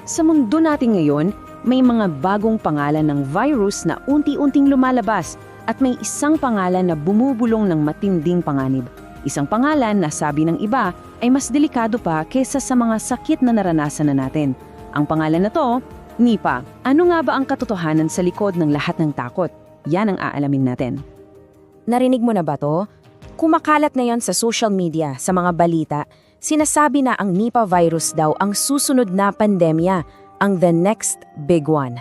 Sa mundo natin ngayon, may mga bagong pangalan ng virus na unti-unting lumalabas at may isang pangalan na bumubulong ng matinding panganib. Isang pangalan na sabi ng iba ay mas delikado pa kaysa sa mga sakit na naranasan na natin. Ang pangalan na to, Nipah. Ano nga ba ang katotohanan sa likod ng lahat ng takot? Yan ang aalamin natin. Narinig mo na ba to? Kumakalat na yon sa social media, sa mga balita. Sinasabi na ang Nipah virus daw ang susunod na pandemya, ang the next big one.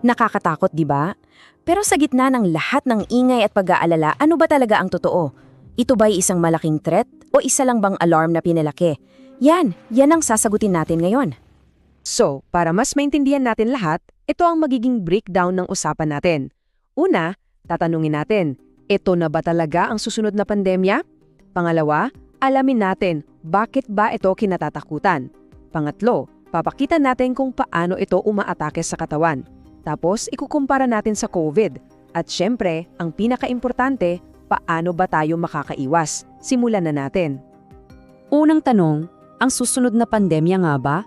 Nakakatakot, di ba? Pero sa gitna ng lahat ng ingay at pag-aalala, ano ba talaga ang totoo? Ito ba'y isang malaking threat o isa lang bang alarm na pinalaki? Yan ang sasagutin natin ngayon. So, para mas maintindihan natin lahat, ito ang magiging breakdown ng usapan natin. Una, tatanungin natin, ito na ba talaga ang susunod na pandemya? Pangalawa, alamin natin, bakit ba ito kinatatakutan? Pangatlo, papakita natin kung paano ito umaatake sa katawan. Tapos, ikukumpara natin sa COVID. At syempre, ang pinaka-importante, paano ba tayo makakaiwas? Simulan na natin. Unang tanong, ang susunod na pandemya nga ba?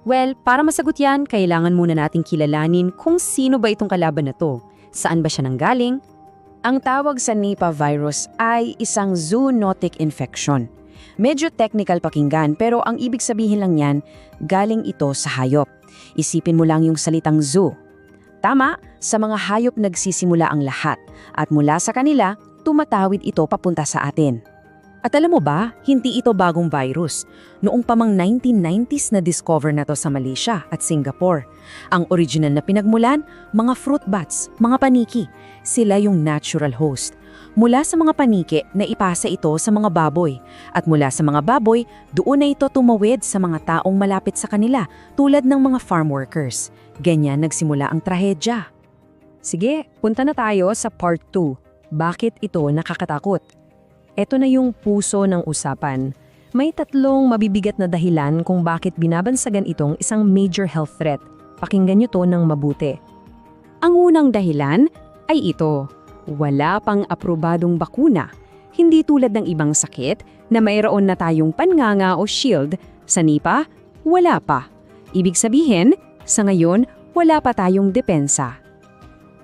Well, para masagot yan, kailangan muna nating kilalanin kung sino ba itong kalaban na to. Saan ba siya nanggaling? Ang tawag sa Nipah virus ay isang zoonotic infection. Medyo technical pakinggan pero ang ibig sabihin lang yan, galing ito sa hayop. Isipin mo lang yung salitang zoo. Tama, sa mga hayop nagsisimula ang lahat at mula sa kanila, tumatawid ito papunta sa atin. At alam mo ba, hindi ito bagong virus. Noong pamang 1990s na discover na to sa Malaysia at Singapore. Ang original na pinagmulan, mga fruit bats, mga paniki. Sila yung natural host. Mula sa mga paniki, naipasa ito sa mga baboy. At mula sa mga baboy, doon na ito tumawid sa mga taong malapit sa kanila, tulad ng mga farm workers. Ganyan nagsimula ang trahedya. Sige, punta na tayo sa part 2. Bakit ito nakakatakot? Ito na yung puso ng usapan. May tatlong mabibigat na dahilan kung bakit binabansagan itong isang major health threat. Pakinggan nyo to ng mabuti. Ang unang dahilan ay ito. Wala pang aprobadong bakuna. Hindi tulad ng ibang sakit na mayroon na tayong panganga o shield. Sa Nipah, wala pa. Ibig sabihin, sa ngayon, wala pa tayong depensa.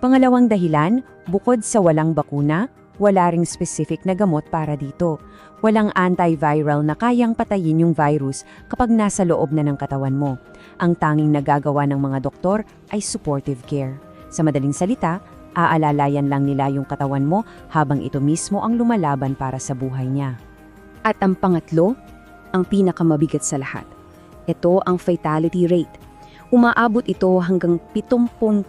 Pangalawang dahilan, bukod sa walang bakuna, wala ring specific na gamot para dito. Walang antiviral na kayang patayin yung virus kapag nasa loob na ng katawan mo. Ang tanging nagagawa ng mga doktor ay supportive care. Sa madaling salita, aalalayan lang nila yung katawan mo habang ito mismo ang lumalaban para sa buhay niya. At ang pangatlo, ang pinakamabigat sa lahat. Ito ang fatality rate. Umaabot ito hanggang 70%.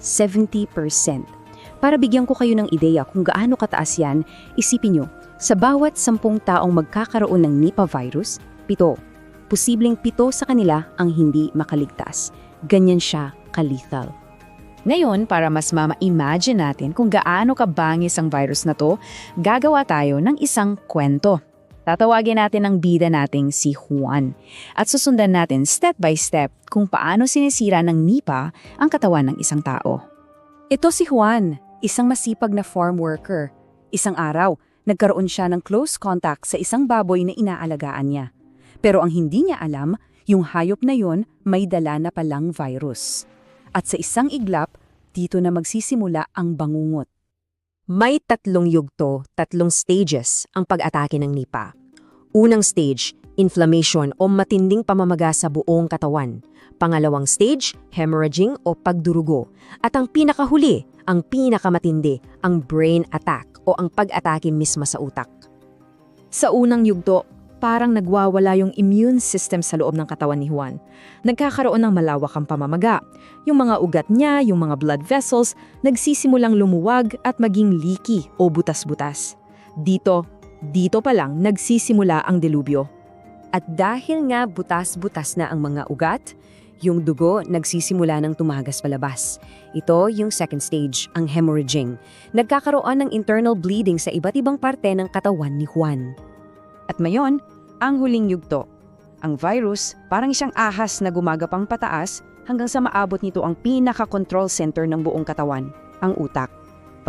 70%. Para bigyan ko kayo ng ideya kung gaano kataas yan, isipin nyo, sa bawat 10 taong magkakaroon ng Nipah virus, 7. Posibleng 7 sa kanila ang hindi makaligtas. Ganyan siya ka-lethal. Ngayon, para mas ma-imagine natin kung gaano kabangis ang virus na to, gagawa tayo ng isang kwento. Tatawagin natin ang bida nating si Juan at susundan natin step by step kung paano sinisira ng Nipah ang katawan ng isang tao. Ito si Juan, isang masipag na farm worker. Isang araw, nagkaroon siya ng close contact sa isang baboy na inaalagaan niya. Pero ang hindi niya alam, yung hayop na yon may dala na palang virus. At sa isang iglap, dito na magsisimula ang bangungot. May 3 yugto, 3 stages ang pag-atake ng Nipah. Unang stage, inflammation o matinding pamamaga sa buong katawan. Pangalawang stage, hemorrhaging o pagdurugo. At ang pinakahuli, ang pinakamatindi, ang brain attack o ang pag-atake mismo sa utak. Sa unang yugto, parang nagwawala yung immune system sa loob ng katawan ni Juan. Nagkakaroon ng malawak ang pamamaga. Yung mga ugat niya, yung mga blood vessels, nagsisimulang lumuwag at maging leaky o butas-butas. Dito pa lang nagsisimula ang delubyo. At dahil nga butas-butas na ang mga ugat, yung dugo nagsisimula ng tumagas palabas. Ito yung second stage, ang hemorrhaging. Nagkakaroon ng internal bleeding sa iba't ibang parte ng katawan ni Juan. At mayon, ang huling yugto. Ang virus, parang isang ahas na gumagapang pataas hanggang sa maabot nito ang pinaka-control center ng buong katawan, ang utak.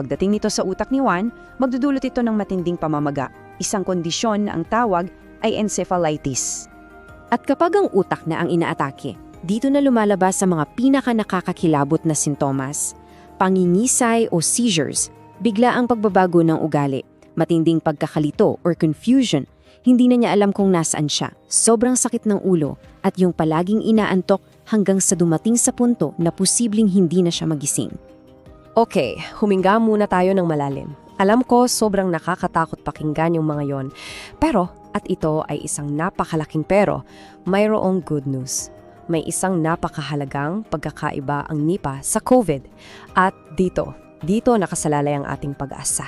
Pagdating nito sa utak ni Juan, magdudulot ito ng matinding pamamaga. Isang kondisyon na ang tawag ay encephalitis. At kapag ang utak na ang inaatake, Dito na lumalabas sa mga pinaka nakakakilabot na sintomas. Pangingisay o seizures, bigla ang pagbabago ng ugali, matinding pagkakalito or confusion, hindi na niya alam kung nasaan siya, sobrang sakit ng ulo, at yung palaging inaantok hanggang sa dumating sa punto na posibleng hindi na siya magising. Okay, huminga muna tayo ng malalim. Alam ko sobrang nakakatakot pakinggan yung mga yon. Pero, at ito ay isang napakalaking pero, mayroong good news. May isang napakahalagang pagkakaiba ang Nipah sa COVID. At dito nakasalalay ang ating pag-asa.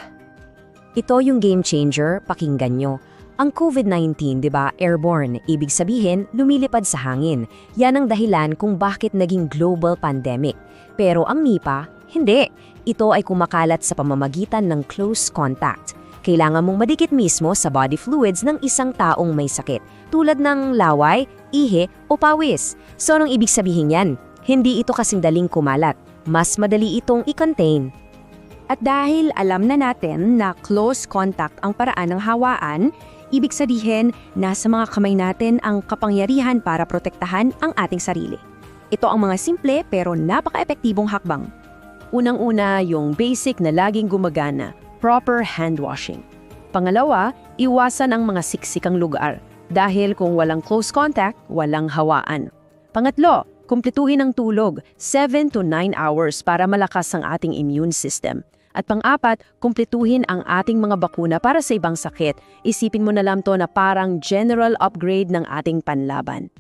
Ito yung game changer, pakinggan nyo. Ang COVID-19, di ba, airborne, ibig sabihin, lumilipad sa hangin. Yan ang dahilan kung bakit naging global pandemic. Pero ang Nipah, hindi. Ito ay kumakalat sa pamamagitan ng close contact. Kailangan mong madikit mismo sa body fluids ng isang taong may sakit, tulad ng laway, ihi o pawis. So anong ibig sabihin yan? Hindi ito kasing daling kumalat. Mas madali itong i-contain. At dahil alam na natin na close contact ang paraan ng hawaan, ibig sabihin nasa mga kamay natin ang kapangyarihan para protektahan ang ating sarili. Ito ang mga simple pero napaka-epektibong hakbang. Unang-una, yung basic na laging gumagana, proper hand washing. Pangalawa, iwasan ang mga siksikang lugar dahil kung walang close contact, walang hawaan. Pangatlo, kumpletuhin ang tulog, 7 to 9 hours para malakas ang ating immune system. At pang-apat, kumpletuhin ang ating mga bakuna para sa ibang sakit. Isipin mo na lang to na parang general upgrade ng ating panlaban.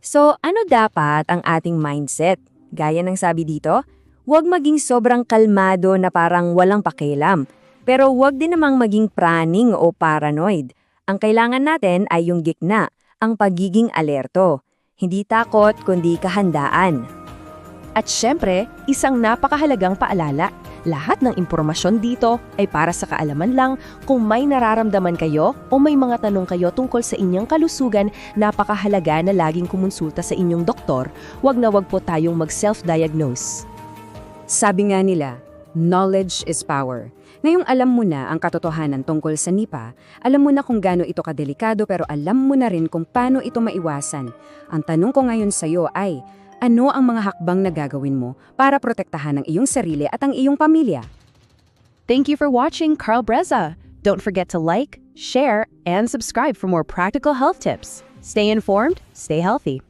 So, ano dapat ang ating mindset? Gaya ng sabi dito, huwag maging sobrang kalmado na parang walang pakialam. Pero huwag din namang maging praning o paranoid. Ang kailangan natin ay yung gikna, ang pagiging alerto. Hindi takot, kundi kahandaan. At syempre, isang napakahalagang paalala, lahat ng impormasyon dito ay para sa kaalaman lang. Kung may nararamdaman kayo o may mga tanong kayo tungkol sa inyong kalusugan, napakahalaga na laging kumonsulta sa inyong doktor. Huwag na huwag po tayong mag-self-diagnose. Sabi nga nila, knowledge is power. Ngayong alam mo na ang katotohanan tungkol sa Nipah, alam mo na kung gaano ito kadelikado pero alam mo na rin kung paano ito maiwasan. Ang tanong ko ngayon sa iyo ay, ano ang mga hakbang na gagawin mo para protektahan ang iyong sarili at ang iyong pamilya? Thank you for watching Carl Breza. Don't forget to like, share, and subscribe for more practical health tips. Stay informed, stay healthy.